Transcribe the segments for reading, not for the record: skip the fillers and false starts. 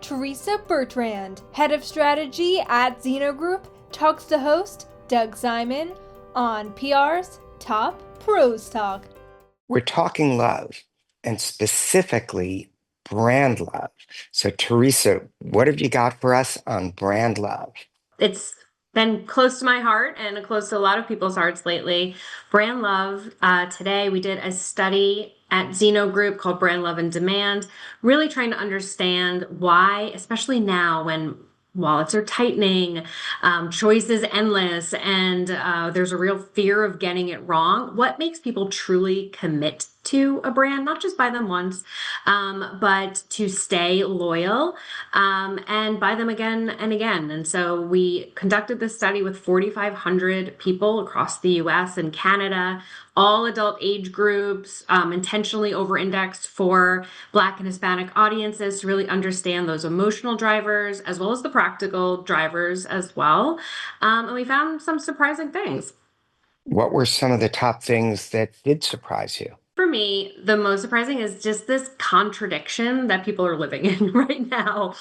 Theresa Bertrand, Head of Strategy at Zeno Group, talks to host Doug Simon on PR's Top Pros Talk. We're talking love, and specifically brand love. So, Theresa, what have you got for us on brand love? It's been close to my heart and close to a lot of people's hearts lately. Brand love. Today we did a study at Zeno Group called Brand Love and Demand, really trying to understand why, especially now when wallets are tightening, choice is endless, and there's a real fear of getting it wrong. What makes people truly commit to a brand, not just buy them once, but to stay loyal and buy them again and again? And so we conducted this study with 4,500 people across the US and Canada, all adult age groups, intentionally over-indexed for Black and Hispanic audiences to really understand those emotional drivers as well as the practical drivers as well. And we found some surprising things. What were some of the top things that did surprise you? For me, the most surprising is just this contradiction that people are living in right now,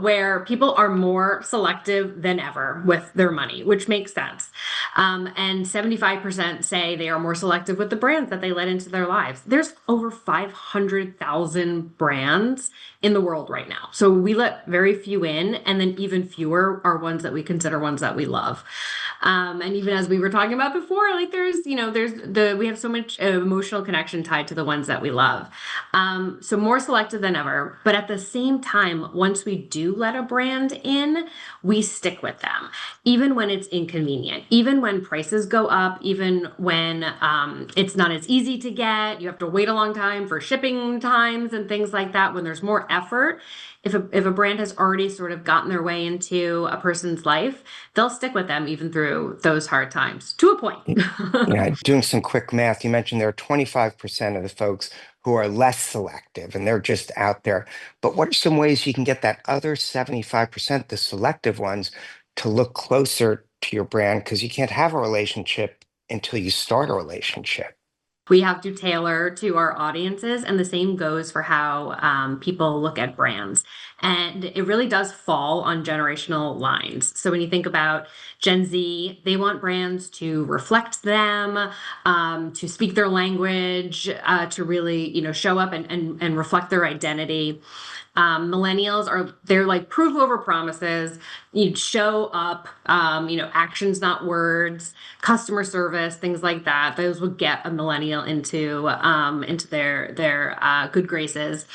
where people are more selective than ever with their money, which makes sense. And 75% say they are more selective with the brands that they let into their lives. There's over 500,000 brands in the world right now. So we let very few in, and then even fewer are ones that we consider ones that we love. And even as we were talking about before, like we have so much emotional connection tied to the ones that we love. So more selective than ever. But at the same time, once we do let a brand in, we stick with them, even when it's inconvenient, even when prices go up, even when it's not as easy to get, you have to wait a long time for shipping times and things like that. When there's more effort, if a brand has already sort of gotten their way into a person's life, they'll stick with them even through those hard times to a point. Yeah, doing some quick math, you mentioned there are 25% of the folks who are less selective and they're just out there. But what are some ways you can get that other 75%, the selective ones, to look closer to your brand? Because you can't have a relationship until you start a relationship. We have to tailor to our audiences, and the same goes for how people look at brands. And it really does fall on generational lines. So when you think about Gen Z, they want brands to reflect them, to speak their language, to really, show up and reflect their identity. Millennials they're like proof over promises. You show up, actions, not words, customer service, things like that. Those would get a millennial into their good graces.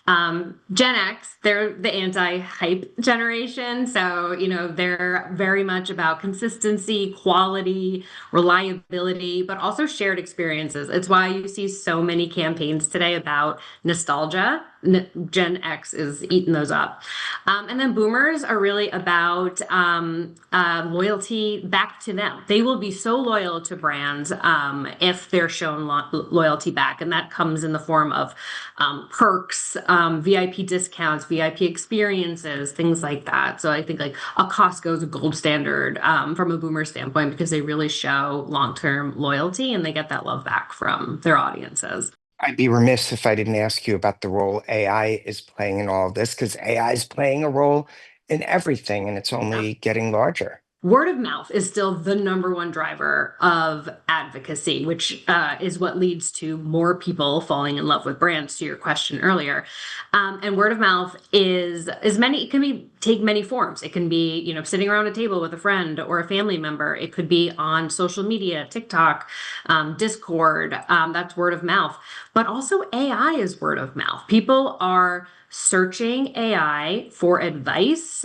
Gen X, they're the anti-hype generation. So, they're very much about consistency, quality, reliability, but also shared experiences. It's why you see so many campaigns today about nostalgia. Gen X is eating those up. And then boomers are really about loyalty back to them. They will be so loyal to brands if they're shown loyalty back. And that comes in the form of perks, VIP discounts, VIP experiences, things like that. So I think like a Costco is a gold standard from a boomer standpoint because they really show long-term loyalty and they get that love back from their audiences. I'd be remiss if I didn't ask you about the role AI is playing in all of this, because AI is playing a role in everything and it's only getting larger. Word of mouth is still the number one driver of advocacy, which is what leads to more people falling in love with brands, to your question earlier. And word of mouth it can take many forms. It can be, sitting around a table with a friend or a family member. It could be on social media, TikTok, Discord. That's word of mouth. But also AI is word of mouth. People are searching AI for advice,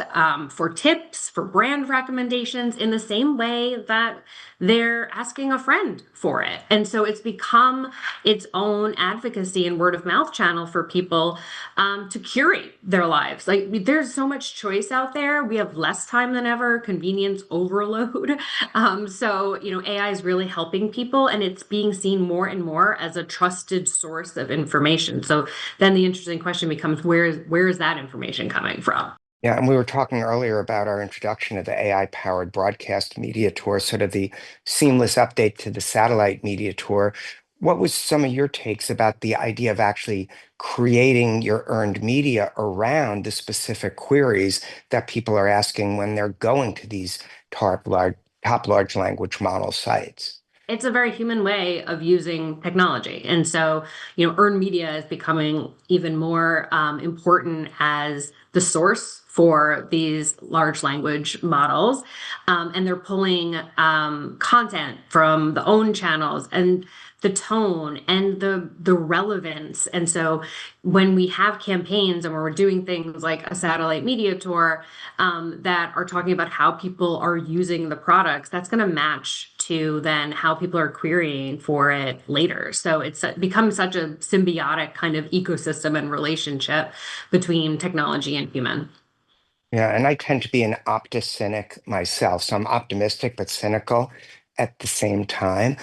for tips, for brand recommendations in the same way that they're asking a friend for it. And so it's become its own advocacy and word of mouth channel for people to curate their lives. Like there's so much choice out there. We have less time than ever, convenience overload. So, AI is really helping people and it's being seen more and more as a trusted source of information. So then the interesting question becomes, where is that information coming from? Yeah, and we were talking earlier about our introduction of the AI-powered broadcast media tour, sort of the seamless update to the satellite media tour. What was some of your takes about the idea of actually creating your earned media around the specific queries that people are asking when they're going to these top large language model sites? It's a very human way of using technology. And so, earned media is becoming even more important as the source for these large language models. And they're pulling content from the own channels and the tone and the relevance. And so when we have campaigns and when we're doing things like a satellite media tour that are talking about how people are using the products, that's going to match to then how people are querying for it later. So it's become such a symbiotic kind of ecosystem and relationship between technology and human. Yeah, and I tend to be an optocynic myself. So I'm optimistic but cynical at the same time.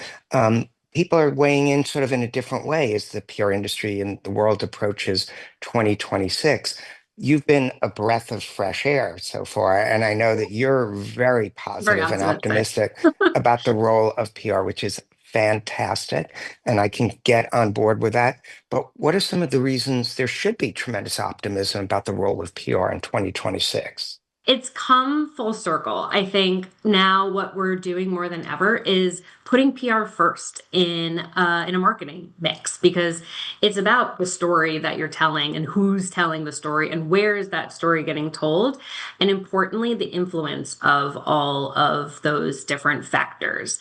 People are weighing in sort of in a different way as the PR industry and the world approaches 2026. You've been a breath of fresh air so far, and I know that you're very Very positive and optimistic. optimistic about the role of PR, which is fantastic, and I can get on board with that. But what are some of the reasons there should be tremendous optimism about the role of PR in 2026? It's come full circle. I think now what we're doing more than ever is putting PR first in a marketing mix because it's about the story that you're telling and who's telling the story and where is that story getting told, and importantly, the influence of all of those different factors.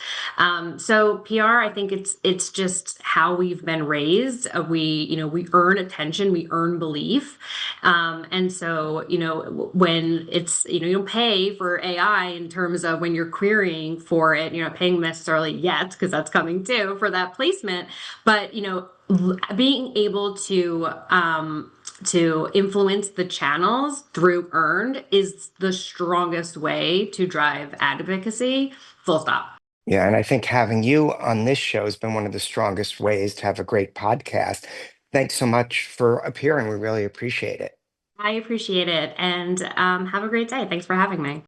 So PR, I think it's just how we've been raised. We earn attention, we earn belief, and so when it's you don't pay for AI in terms of when you're querying for it, you're not paying necessarily yet because that's coming too for that placement, but being able to influence the channels through earned is the strongest way to drive advocacy. Full stop. Yeah, and I think having you on this show has been one of the strongest ways to have a great podcast. Thanks so much for appearing. We really appreciate it. I appreciate it and have a great day. Thanks for having me.